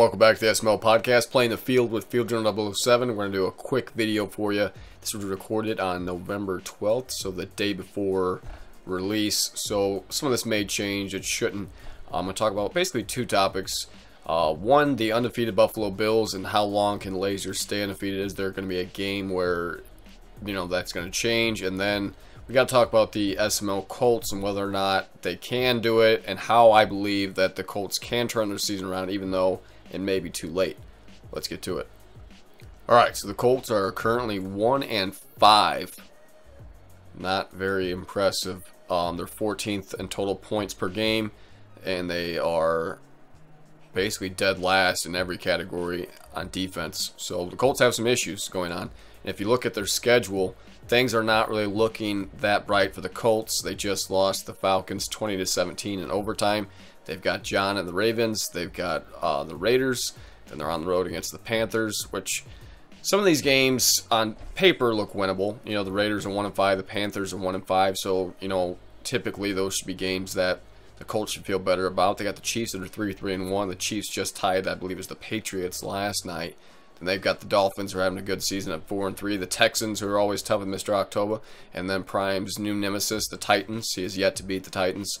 welcome back to the SML podcast, playing the field with Field Journal 007. We're going to do a quick video for you. This was recorded on November 12th, so the day before release. So some of this may change, it shouldn't. I'm going to talk about basically two topics. One, the undefeated Buffalo Bills and how long can Laser stay undefeated. Is there going to be a game where, that's going to change? And then we got to talk about the SML Colts and whether or not they can do it, and how I believe that the Colts can turn their season around, even though it may be too late. Let's get to it. Alright, so the Colts are currently 1-5. Not very impressive. They're 14th in total points per game, and they are basically dead last in every category on defense. So the Colts have some issues going on. And if you look at their schedule, things are not really looking that bright for the Colts. They just lost the Falcons 20-17 in overtime. They've got John and the Ravens. They've got the Raiders. Then they're on the road against the Panthers, which some of these games on paper look winnable. The Raiders are 1-5. The Panthers are 1-5. So, typically those should be games that the Colts should feel better about. They got the Chiefs that are 3-3-1. The Chiefs just tied, I believe, as the Patriots last night. Then they've got the Dolphins, who are having a good season at 4-3. The Texans, who are always tough with Mr. October. And then Prime's new nemesis, the Titans. He has yet to beat the Titans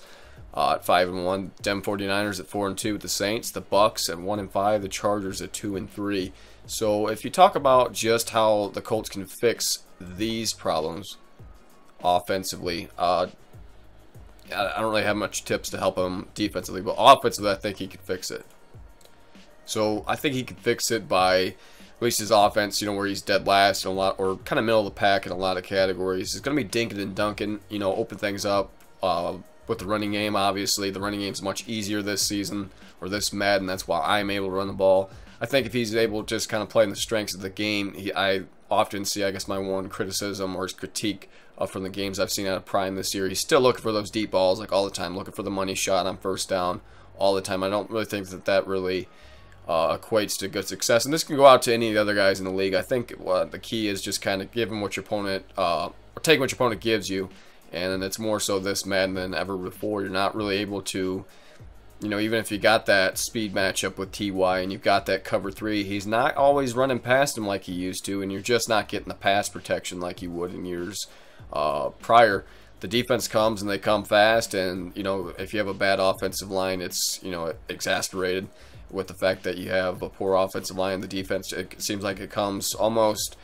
at 5-1. Dem 49ers at 4-2 with the Saints. The Bucks at 1-5. The Chargers at 2-3. So if you talk about just how the Colts can fix these problems offensively, I don't really have much tips to help him defensively, but offensively, I think he could fix it. So I think he could fix it by at least his offense, where he's dead last in a lot, or kind of middle of the pack in a lot of categories. It's going to be dinking and dunking, open things up with the running game. Obviously, the running game is much easier this season, or this Madden. That's why I'm able to run the ball. I think if he's able to just kind of play in the strengths of the game, I often see, I guess, my one criticism or critique from the games I've seen out of Prime this year. He's still looking for those deep balls, like all the time, looking for the money shot on first down all the time. I don't really think that really equates to good success. And this can go out to any of the other guys in the league. I think the key is just kind of giving what your opponent, or taking what your opponent gives you. And it's more so this Madden than ever before. You're not really able to, even if you got that speed matchup with TY and you've got that cover 3, he's not always running past him like he used to, and you're just not getting the pass protection like you would in years prior. The defense comes and they come fast, and if you have a bad offensive line, it's exasperated with the fact that you have a poor offensive line. The defense, it seems like it comes almost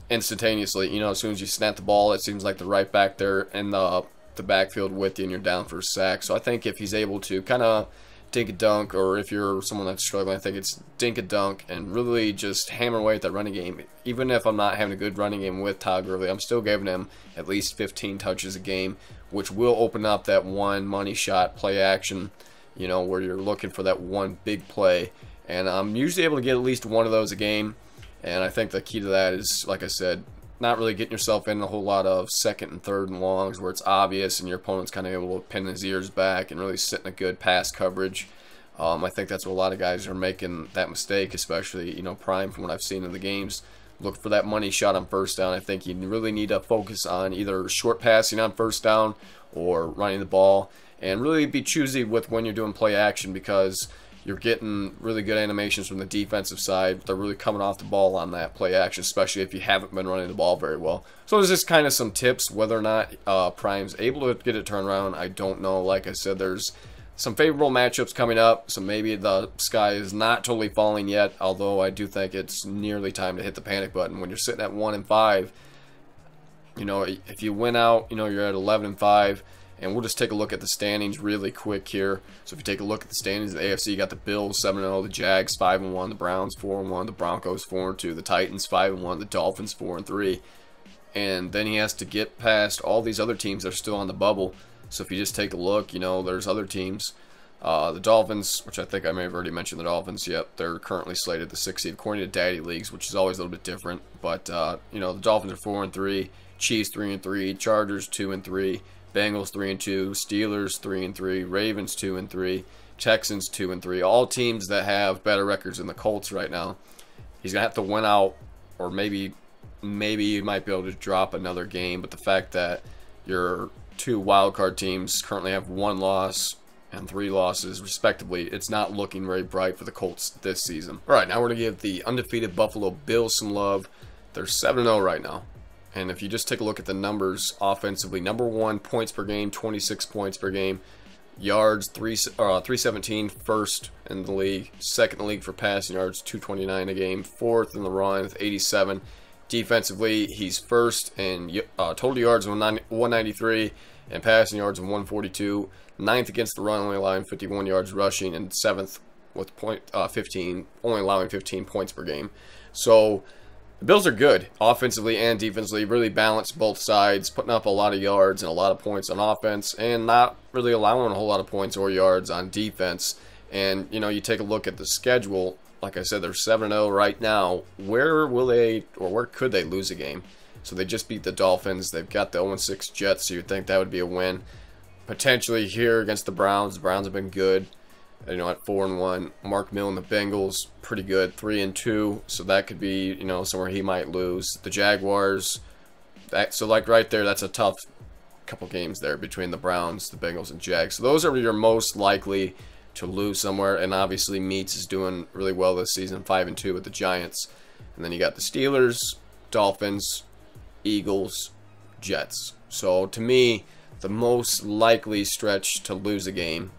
instantaneously. As soon as you snap the ball, it seems like they're right back there in the backfield with you, and you're down for a sack. So I think if he's able to kind of dink a dunk, or if you're someone that's struggling, I think it's dink a dunk and really just hammer away at that running game. Even if I'm not having a good running game with Todd Gurley, I'm still giving him at least 15 touches a game, which will open up that one money shot play action, where you're looking for that one big play. And I'm usually able to get at least one of those a game. And I think the key to that is, like I said, not really getting yourself in a whole lot of second and third and longs where it's obvious and your opponent's kind of able to pin his ears back and really sit in a good pass coverage. I think that's what a lot of guys are making that mistake, especially, Prime, from what I've seen in the games. Look for that money shot on first down. I think you really need to focus on either short passing on first down or running the ball, and really be choosy with when you're doing play action, because you're getting really good animations from the defensive side. They're really coming off the ball on that play action, especially if you haven't been running the ball very well. So there's just kind of some tips. Whether or not Prime's able to get it turned around, I don't know. Like I said, there's some favorable matchups coming up, so maybe the sky is not totally falling yet, although I do think it's nearly time to hit the panic button. When you're sitting at 1-5, if you win out, you're at 11-5. And we'll just take a look at the standings really quick here. So if you take a look at the standings, the AFC, you got the Bills 7-0, the Jags 5-1, the Browns 4-1, the Broncos 4-2, the Titans 5-1, the Dolphins 4-3. And then he has to get past all these other teams that are still on the bubble. So if you just take a look, there's other teams. The Dolphins, which I think I may have already mentioned the Dolphins. Yep, they're currently slated the 6th seed according to Daddy Leagues, which is always a little bit different. But, the Dolphins are 4-3, Chiefs 3-3, Chargers 2-3. Bengals 3-2, Steelers 3-3, Ravens 2-3, Texans 2-3. All teams that have better records than the Colts right now. He's gonna have to win out, or maybe you might be able to drop another game. But the fact that your two wildcard teams currently have one loss and 3 losses, respectively. It's not looking very bright for the Colts this season. All right, now we're going to give the undefeated Buffalo Bills some love. They're 7-0 right now. And if you just take a look at the numbers offensively, number 1, points per game, 26 points per game. Yards, 317, first in the league. Second in the league for passing yards, 229 a game. Fourth in the run with 87. Defensively, he's first in total yards, 193, and passing yards of 142. Ninth against the run, only allowing 51 yards rushing, and 7th with 15, only allowing 15 points per game. So the Bills are good offensively and defensively, really balanced both sides, putting up a lot of yards and a lot of points on offense, and not really allowing a whole lot of points or yards on defense. And you know, you take a look at the schedule. Like I said, they're 7-0 right now. Where will they, or where could they lose a game? So they just beat the Dolphins. They've got the 0-6 Jets, so you'd think that would be a win. Potentially here against the Browns. The Browns have been good, you know, at 4-1. Mark Mill and the Bengals, pretty good, 3-2. So that could be, you know, somewhere he might lose. The Jaguars, so like right there, that's a tough couple games there between the Browns, the Bengals, and Jags. So those are your most likely to lose somewhere. And obviously Meats is doing really well this season, 5-2 with the Giants. And then you got the Steelers, Dolphins, Eagles, Jets. So to me, the most likely stretch to lose a game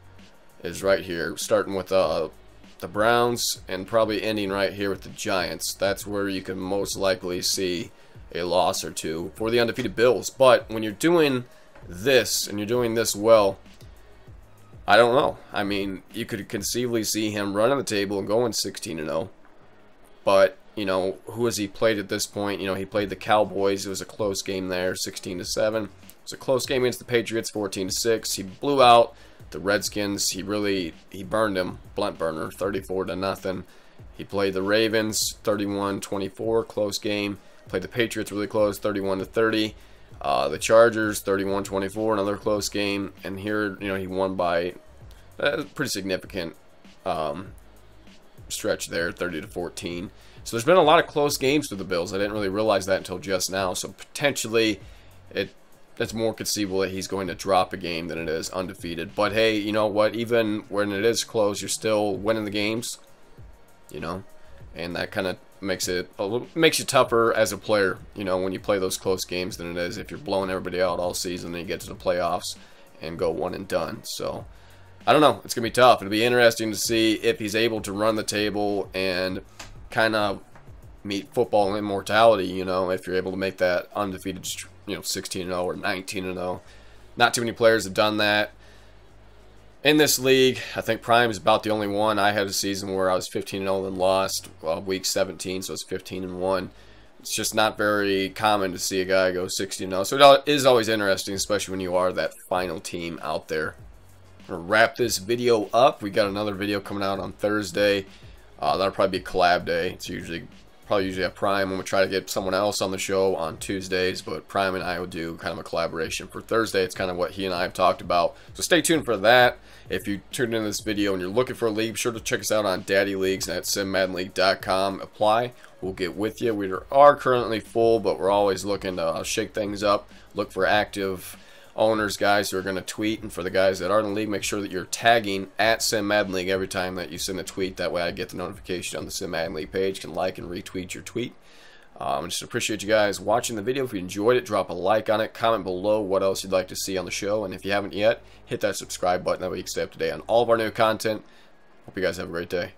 is right here, starting with the Browns and probably ending right here with the Giants. That's where you can most likely see a loss or two for the undefeated Bills. But when you're doing this and you're doing this well, I don't know. I mean, you could conceivably see him running the table and going 16-0. But, you know, who has he played at this point? You know, he played the Cowboys. It was a close game there, 16-7. It was a close game against the Patriots, 14-6. He blew out the Redskins. He burned him, blunt burner, 34-0. He played the Ravens, 31-24, close game. Played the Patriots really close, 31-30. The Chargers, 31-24, another close game. And here, you know, he won by a pretty significant stretch there, 30-14. So there's been a lot of close games for the Bills. I didn't really realize that until just now. So potentially, it's more conceivable that he's going to drop a game than it is undefeated. But hey, you know what? Even when it is close, you're still winning the games. You know, and that kind of makes it makes you tougher as a player. You know, when you play those close games than it is if you're blowing everybody out all season and you get to the playoffs and go one and done. So I don't know. It's gonna be tough. It'll be interesting to see if he's able to run the table and kind of meet football immortality. You know, if you're able to make that undefeated, you know, 16-0 or 19-0. Not too many players have done that in this league. I think Prime is about the only one. I had a season where I was 15-0 and lost week 17, so it's 15-1. It's just not very common to see a guy go 16-0. So it is always interesting, especially when you are that final team out there. I'm gonna wrap this video up. We got another video coming out on Thursday. That'll probably be collab day. It's usually have Prime. I'm gonna try to get someone else on the show on Tuesdays, but Prime and I will do kind of a collaboration for Thursday. It's kind of what he and I have talked about. So stay tuned for that. If you tuned into this video and you're looking for a league, be sure to check us out on Daddy Leagues at simmaddenleague.com. Apply. We'll get with you. We are currently full, but we're always looking to shake things up. Look for active owners, guys who are going to tweet, and for the guys that are in the league, make sure that you're tagging at Sim Madden League every time that you send a tweet. That way I get the notification on the Sim Madden League page, can like and retweet your tweet. I just appreciate you guys watching the video. If you enjoyed it, drop a like on it, comment below what else you'd like to see on the show, and if you haven't yet, hit that subscribe button. That way you can stay up to date on all of our new content. Hope you guys have a great day.